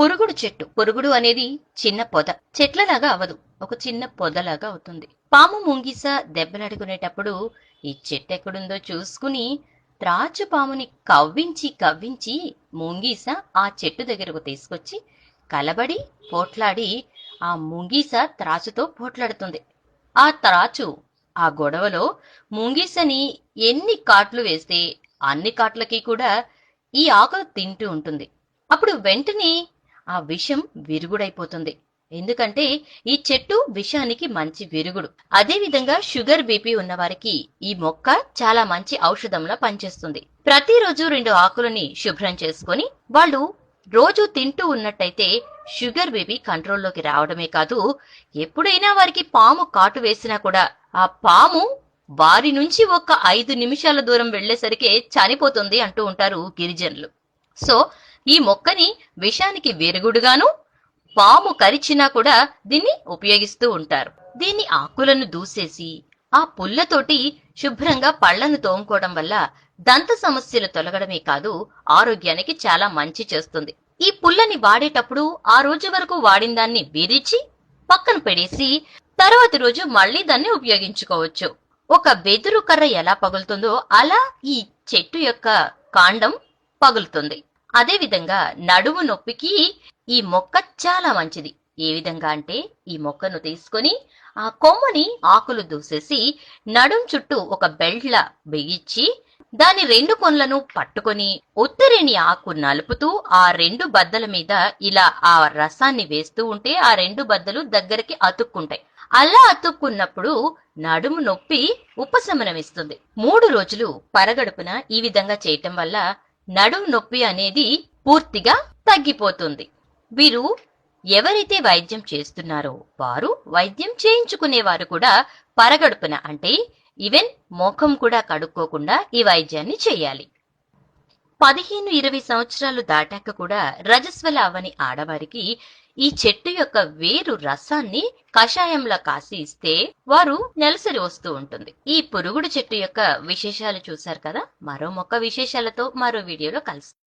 పురుగుడు చెట్టు. పురుగుడు అనేది చిన్న పొద. చెట్లలాగా అవదు. ఒక చిన్న పొదలాగా అవుతుంది. పాము ముంగిస దెబ్బలాడుకునేటప్పుడు ఈ చెట్టు ఎక్కడుందో చూసుకుని త్రాచు పాముని కవ్వించి కవ్వించి ముంగీస ఆ చెట్టు దగ్గరకు తీసుకొచ్చి కలబడి పోట్లాడి ఆ ముంగీస త్రాచుతో పోట్లాడుతుంది. ఆ త్రాచు ఆ గొడవలో ముంగీసని ఎన్ని కాట్లు వేస్తే అన్ని కాట్లకి కూడా ఈ ఆకులు తింటూ ఉంటుంది. అప్పుడు వెంటనే ఆ విషం విరుగుడైపోతుంది. ఎందుకంటే ఈ చెట్టు విషానికి మంచి విరుగుడు. అదే విధంగా షుగర్ బీపీ ఉన్నవారికి ఈ మొక్క చాలా మంచి ఔషధంలా పనిచేస్తుంది. ప్రతిరోజు 2 ఆకులని శుభ్రం చేసుకొని వాళ్ళు రోజు తింటూ ఉన్నట్టయితే షుగర్ బీపీ కంట్రోల్లోకి రావడమే కాదు, ఎప్పుడైనా వారికి పాము కాటు వేసినా కూడా ఆ పాము వారి నుంచి ఒక 5 నిమిషాల దూరం వెళ్లేసరికి చనిపోతుంది అంటూ ఉంటారు గిరిజనులు. సో ఈ మొక్కని విషానికి విరుగుడుగాను, పాము కరిచినా కూడా దీన్ని ఉపయోగిస్తూ ఉంటారు. దీన్ని ఆకులను దూసేసి ఆ పుల్లతోటి శుభ్రంగా పళ్లను తోముకోవడం వల్ల దంత సమస్యలు తొలగడమే కాదు, ఆరోగ్యానికి చాలా మంచి చేస్తుంది. ఈ పుల్లని వాడేటప్పుడు ఆ రోజు వరకు వాడిన దాన్ని విరిచి పక్కన పెడేసి తర్వాతి రోజు మళ్లీ దాన్ని ఉపయోగించుకోవచ్చు. ఒక వెదురు కర్ర ఎలా పగులుతుందో అలా ఈ చెట్టు యొక్క కాండం పగులుతుంది. అదే విధంగా నడుము నొప్పికి ఈ మొక్క చాలా మంచిది. ఏ విధంగా అంటే ఈ మొక్కను తీసుకొని ఆ కొమ్మని ఆకులు దూసేసి నడుం చుట్టూ ఒక బెల్ట్ లా బిగించి దాని 2 కొనలను పట్టుకొని ఉత్తరేణి ఆకు నలుపుతూ ఆ 2 బద్దల మీద ఇలా ఆ రసాన్ని వేస్తూ ఉంటే ఆ 2 బద్దలు దగ్గరికి అతుక్కుంటాయి. అలా అతుక్కున్నప్పుడు నడుము నొప్పి ఉపశమనమిస్తుంది. 3 రోజులు పరగడుపున ఈ విధంగా చేయటం వల్ల నడుము నొప్పి అనేది పూర్తిగా తగ్గిపోతుంది. వీరు ఎవరైతే వైద్యం చేస్తున్నారో వారు వైద్యం చేయించుకునేవారు కూడా పరగడుపున అంటే ఈవెన్ ముఖం కూడా కడుక్కోకుండా ఈ వైద్యాన్ని చేయాలి. 15-20 సంవత్సరాలు దాటాక కూడా రజస్వల అవని ఆడవారికి ఈ చెట్టు యొక్క వేరు రసాన్ని కషాయంలా కాసి ఇస్తే వారు నెలసరి వస్తూ ఉంటుంది. ఈ పురుగుడు చెట్టు యొక్క విశేషాలు చూశారు కదా. మరో మొక్క విశేషాలతో మరో వీడియోలో కలుస్తాం.